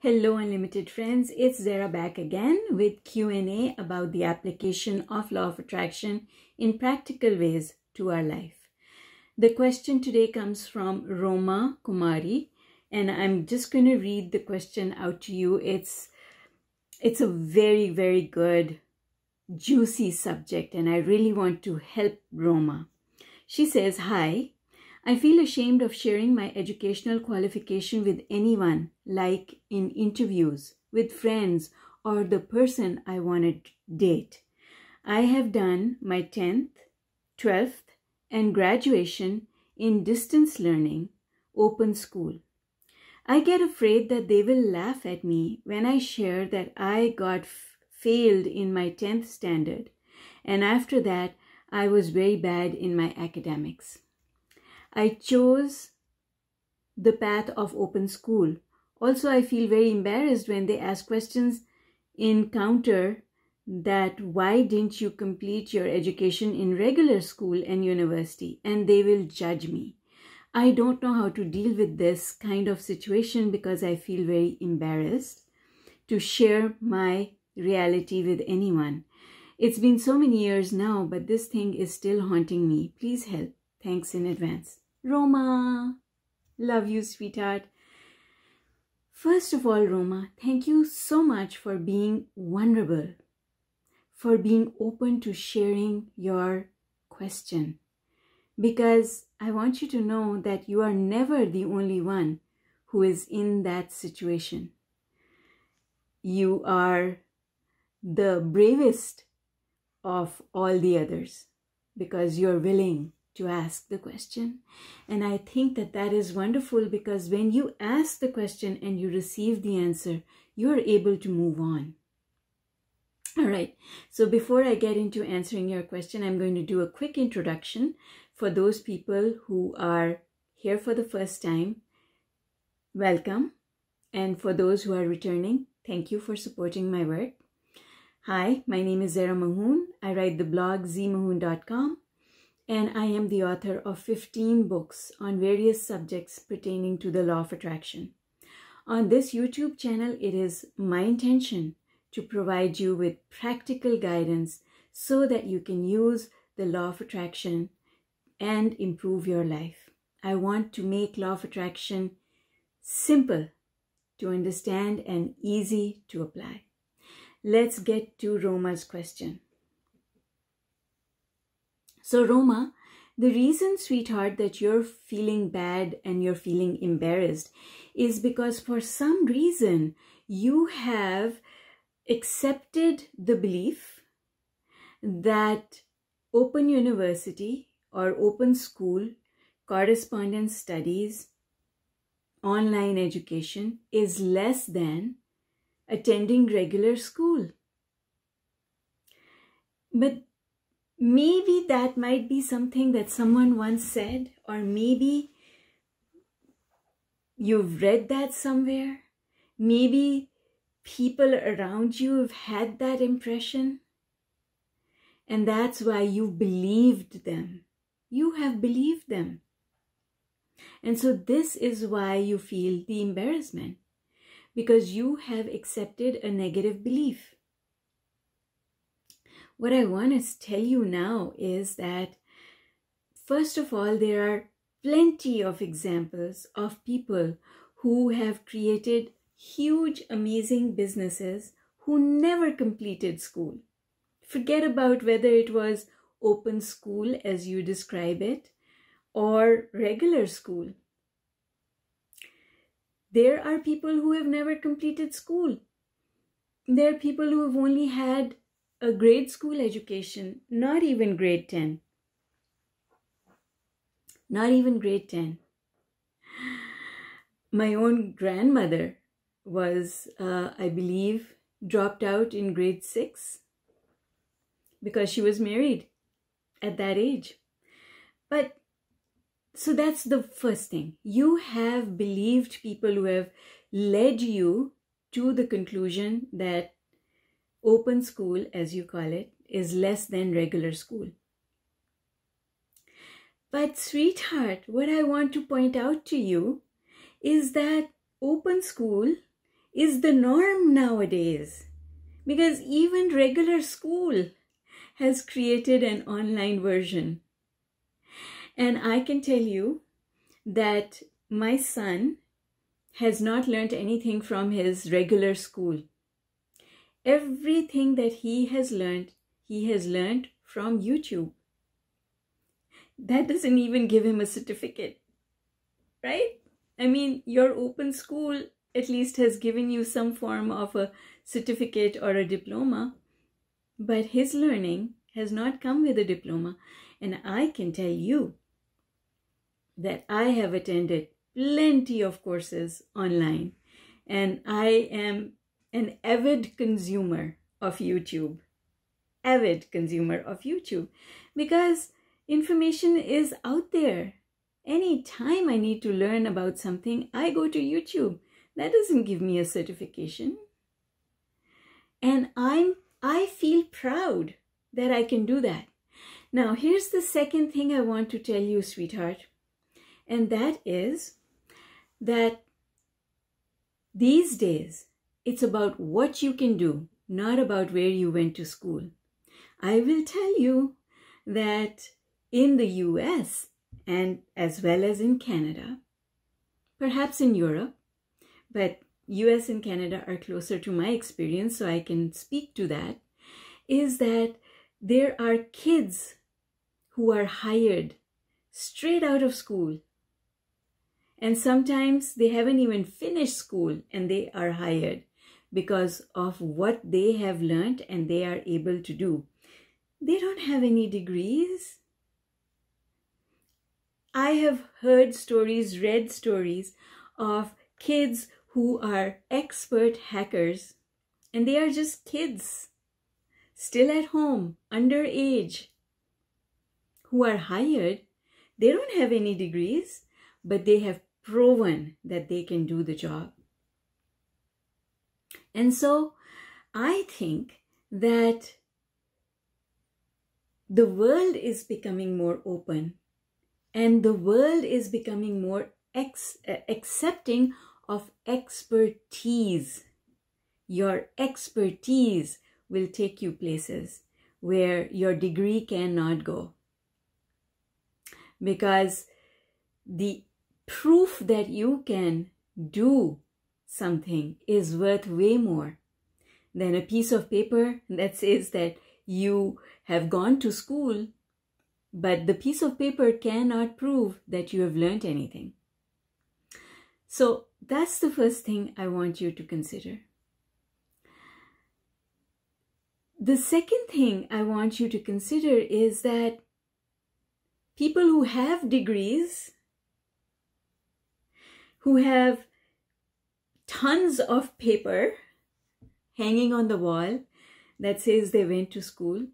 Hello unlimited friends, it's Zara back again with Q&A about the application of law of attraction in practical ways to our life. The question today comes from Roma Kumari, and I'm just going to read the question out to you. It's a very, very good, juicy subject, and I really want to help Roma. She says, "Hi, I feel ashamed of sharing my educational qualification with anyone, like in interviews, with friends, or the person I want to date. I have done my 10th, 12th, and graduation in distance learning, open school. I get afraid that they will laugh at me when I share that I got failed in my 10th standard, and after that, I was very bad in my academics. I chose the path of open school. Also, I feel very embarrassed when they ask questions in counter that why didn't you complete your education in regular school and university, and they will judge me. I don't know how to deal with this kind of situation because I feel very embarrassed to share my reality with anyone. It's been so many years now, but this thing is still haunting me. Please help. Thanks in advance." Roma, love you, sweetheart. First of all, Roma, thank you so much for being vulnerable, for being open to sharing your question, because I want you to know that you are never the only one who is in that situation. You are the bravest of all the others because you're willing to ask the question. And I think that that is wonderful because when you ask the question and you receive the answer, you're able to move on. All right, so before I get into answering your question, I'm going to do a quick introduction for those people who are here for the first time. Welcome. And for those who are returning, thank you for supporting my work. Hi, my name is ZMAHOON. I write the blog ZMAHOON.com. And I am the author of 15 books on various subjects pertaining to the law of attraction. On this YouTube channel, it is my intention to provide you with practical guidance so that you can use the law of attraction and improve your life. I want to make law of attraction simple to understand and easy to apply. Let's get to Roma's question. So Roma, the reason, sweetheart, that you're feeling bad and you're feeling embarrassed is because for some reason you have accepted the belief that open university or open school, correspondence studies, online education is less than attending regular school. But maybe that might be something that someone once said, or maybe you've read that somewhere. Maybe people around you have had that impression, and that's why you believed them. You have believed them. And so this is why you feel the embarrassment, because you have accepted a negative belief. What I want to tell you now is that, first of all, there are plenty of examples of people who have created huge, amazing businesses who never completed school. Forget about whether it was open school, as you describe it, or regular school. There are people who have never completed school. There are people who have only had a grade school education, not even grade 10. Not even grade 10. My own grandmother was, I believe, dropped out in grade 6 because she was married at that age. But so that's the first thing. You have believed people who have led you to the conclusion that open school, as you call it, is less than regular school. But sweetheart, what I want to point out to you is that open school is the norm nowadays, because even regular school has created an online version. And I can tell you that my son has not learned anything from his regular school. Everything that he has learned from YouTube. That doesn't even give him a certificate, right? I mean, your open school at least has given you some form of a certificate or a diploma, but his learning has not come with a diploma. And I can tell you that I have attended plenty of courses online, and I am an avid consumer of YouTube. Because information is out there. Anytime I need to learn about something, I go to YouTube. That doesn't give me a certification. And I feel proud that I can do that. Now, here's the second thing I want to tell you, sweetheart. And that is that these days, it's about what you can do, not about where you went to school. I will tell you that in the US, and as well as in Canada, perhaps in Europe, but US and Canada are closer to my experience, so I can speak to that, is that there are kids who are hired straight out of school. And sometimes they haven't even finished school and they are hired because of what they have learned and they are able to do. They don't have any degrees. I have heard stories, read stories of kids who are expert hackers, and they are just kids, still at home, underage, who are hired. They don't have any degrees, but they have proven that they can do the job. And so I think that the world is becoming more open, and the world is becoming more accepting of expertise. Your expertise will take you places where your degree cannot go, because the proof that you can do something is worth way more than a piece of paper that says that you have gone to school, but the piece of paper cannot prove that you have learned anything. So that's the first thing I want you to consider. The second thing I want you to consider is that people who have degrees, who have tons of paper hanging on the wall that says they went to school,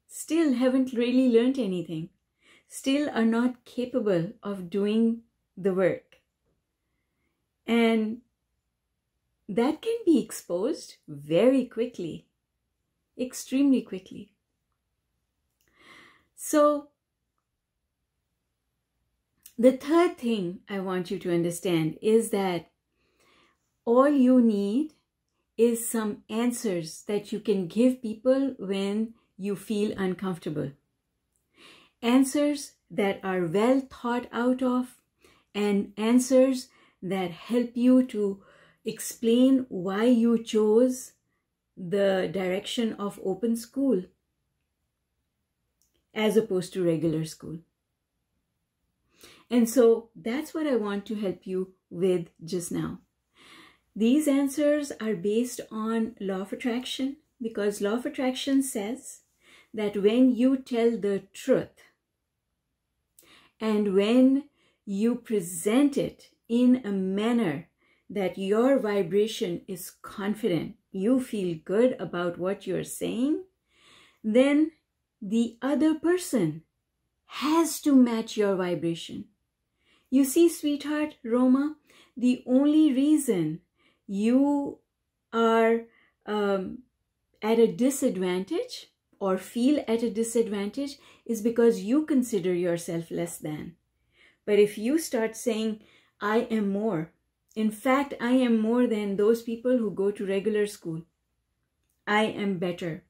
still haven't really learned anything, still are not capable of doing the work. And that can be exposed very quickly, extremely quickly. So the third thing I want you to understand is that all you need is some answers that you can give people when you feel uncomfortable. Answers that are well thought out of, and answers that help you to explain why you chose the direction of open school as opposed to regular school. And so that's what I want to help you with just now. These answers are based on law of attraction, because law of attraction says that when you tell the truth and when you present it in a manner that your vibration is confident, you feel good about what you're saying, then the other person has to match your vibration. You see, sweetheart, Roma, the only reason you are at a disadvantage or feel at a disadvantage is because you consider yourself less than. But if you start saying, I am more, In fact, I am more than those people who go to regular school. I am better.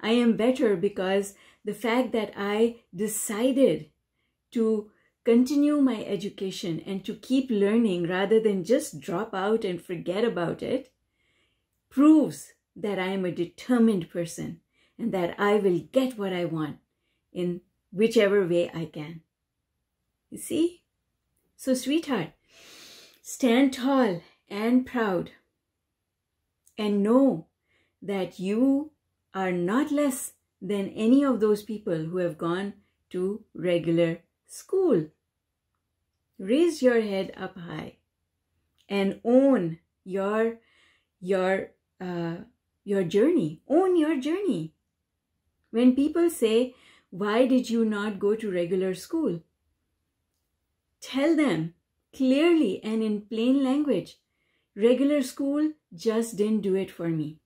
I am better because the fact that I decided to continue my education and to keep learning rather than just drop out and forget about it proves that I am a determined person and that I will get what I want in whichever way I can. You see? So, sweetheart, stand tall and proud and know that you are not less than any of those people who have gone to regular school. Raise your head up high and own your journey. Own your journey. When people say, why did you not go to regular school? Tell them clearly and in plain language, regular school just didn't do it for me.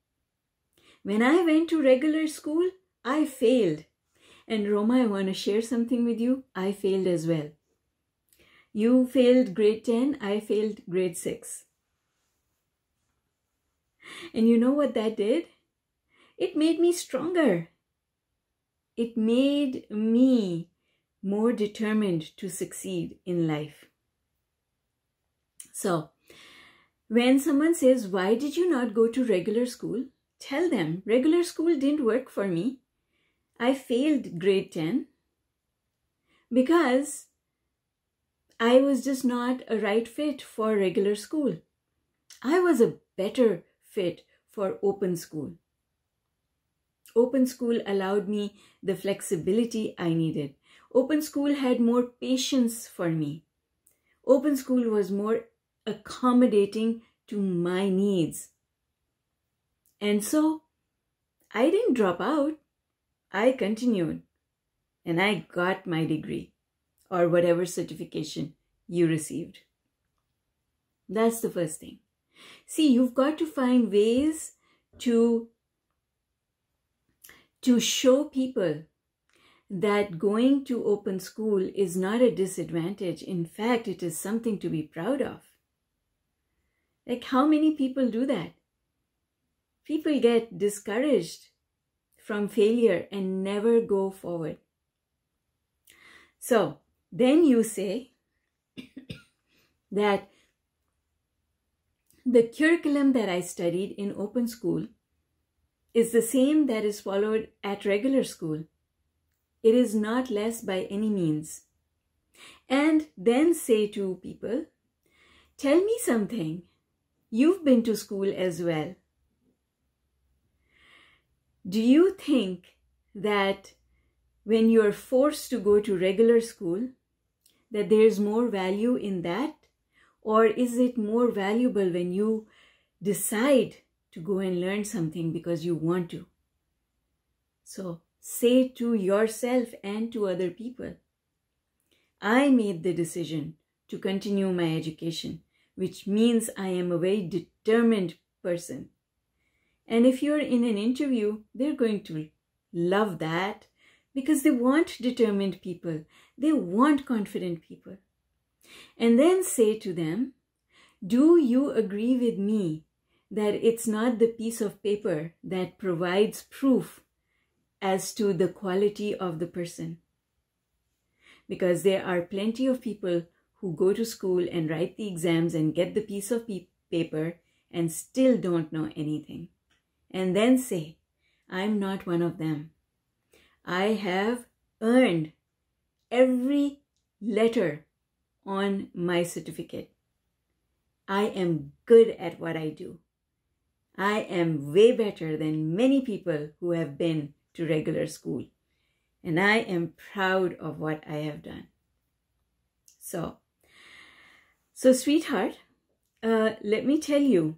When I went to regular school, I failed. And Roma, I want to share something with you. I failed as well. You failed grade 10, I failed grade 6. And you know what that did? It made me stronger. It made me more determined to succeed in life. So, when someone says, why did you not go to regular school? Tell them, regular school didn't work for me. I failed grade 10 because I was just not a right fit for regular school. I was a better fit for open school. Open school allowed me the flexibility I needed. Open school had more patience for me. Open school was more accommodating to my needs. And so I didn't drop out. I continued and I got my degree or whatever certification you received. That's the first thing. See, you've got to find ways to show people that going to open school is not a disadvantage. In fact, it is something to be proud of. Like, how many people do that? People get discouraged from failure and never go forward. So then you say that the curriculum that I studied in open school is the same that is followed at regular school. It is not less by any means. And then say to people, tell me something. You've been to school as well. Do you think that when you're forced to go to regular school, that there's more value in that? Or is it more valuable when you decide to go and learn something because you want to? So say to yourself and to other people, I made the decision to continue my education, which means I am a very determined person. And if you're in an interview, they're going to love that because they want determined people. They want confident people. And then say to them, do you agree with me that it's not the piece of paper that provides proof as to the quality of the person? Because there are plenty of people who go to school and write the exams and get the piece of paper and still don't know anything. And then say, I'm not one of them. I have earned every letter on my certificate. I am good at what I do. I am way better than many people who have been to regular school. And I am proud of what I have done. So sweetheart, let me tell you,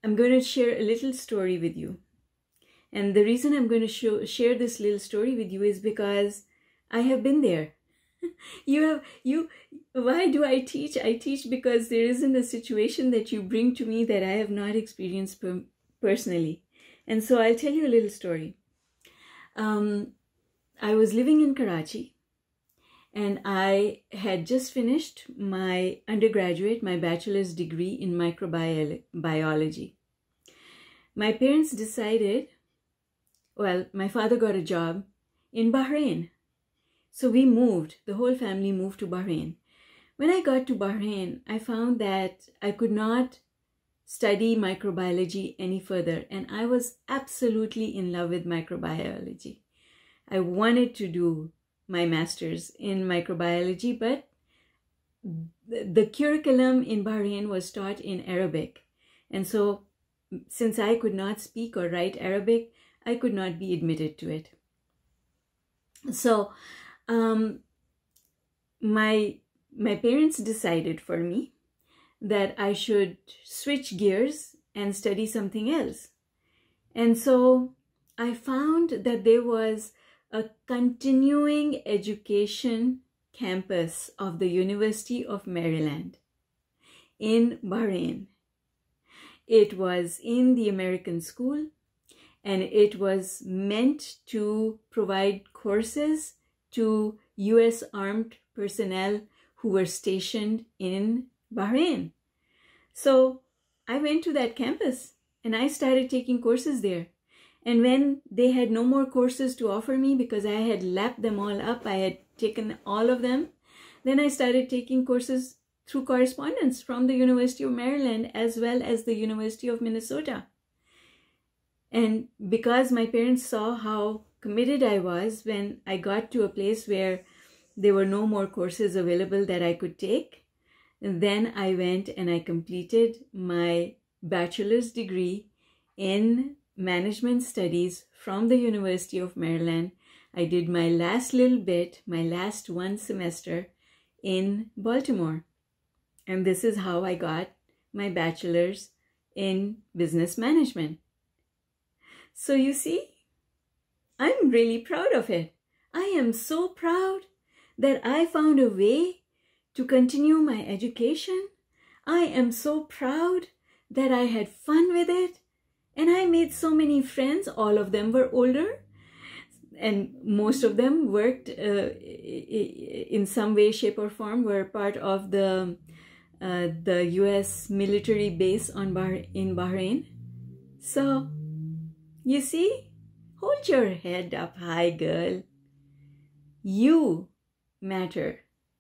I'm going to share a little story with you. And the reason I'm going to share this little story with you is because I have been there. Why do I teach? I teach because there isn't a situation that you bring to me that I have not experienced personally. And so I'll tell you a little story. I was living in Karachi, and I had just finished my undergraduate, my bachelor's degree in microbiology. My parents decided, well, my father got a job in Bahrain. So we moved, the whole family moved to Bahrain. When I got to Bahrain, I found that I could not study microbiology any further, and I was absolutely in love with microbiology. I wanted to do my master's in microbiology, but the curriculum in Bahrain was taught in Arabic. And so since I could not speak or write Arabic, I could not be admitted to it. So my parents decided for me that I should switch gears and study something else. And so I found that there was a continuing education campus of the University of Maryland in Bahrain. It was in the American school, and it was meant to provide courses to U.S. armed personnel who were stationed in Bahrain. So I went to that campus and I started taking courses there. And when they had no more courses to offer me because I had lapped them all up, I had taken all of them, then I started taking courses through correspondence from the University of Maryland as well as the University of Minnesota. And because my parents saw how committed I was, when I got to a place where there were no more courses available that I could take, then I went and I completed my bachelor's degree in management studies from the University of Maryland. I did my last little bit, my last one semester in Baltimore. And this is how I got my bachelor's in business management. So you see, I'm really proud of it. I am so proud that I found a way to continue my education. I am so proud that I had fun with it. And I made so many friends. All of them were older. And most of them worked in some way, shape, or form, were part of the U.S. military base in Bahrain. So, you see, hold your head up high, girl. You matter.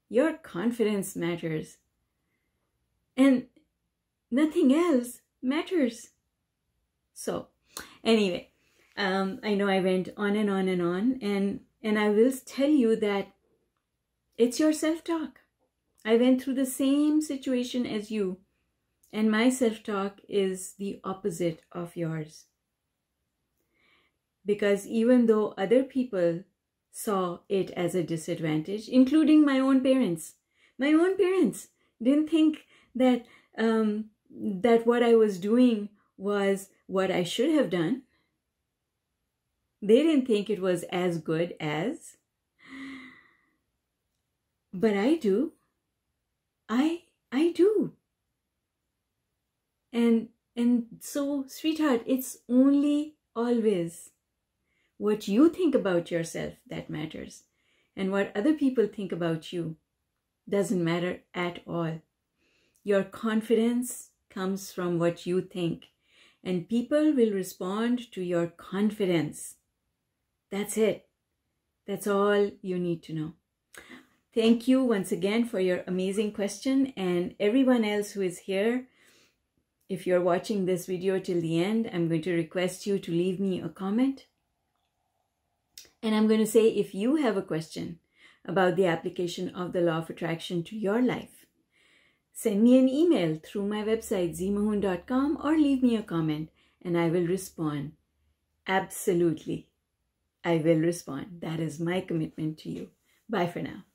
Your confidence matters. And nothing else matters. So, anyway, I know I went on and on and on, and I will tell you that it's your self-talk. I went through the same situation as you, and my self-talk is the opposite of yours. Because even though other people saw it as a disadvantage, including my own parents didn't think that that what I was doing was what I should have done. They didn't think it was as good as. But I do. I do. And so, sweetheart, it's only always what you think about yourself that matters. And what other people think about you doesn't matter at all. Your confidence comes from what you think. And people will respond to your confidence. That's it. That's all you need to know. Thank you once again for your amazing question, and everyone else who is here. If you're watching this video till the end, I'm going to request you to leave me a comment. And I'm going to say, if you have a question about the application of the law of attraction to your life, send me an email through my website, ZMAHOON.com, or leave me a comment and I will respond. Absolutely. I will respond. That is my commitment to you. Bye for now.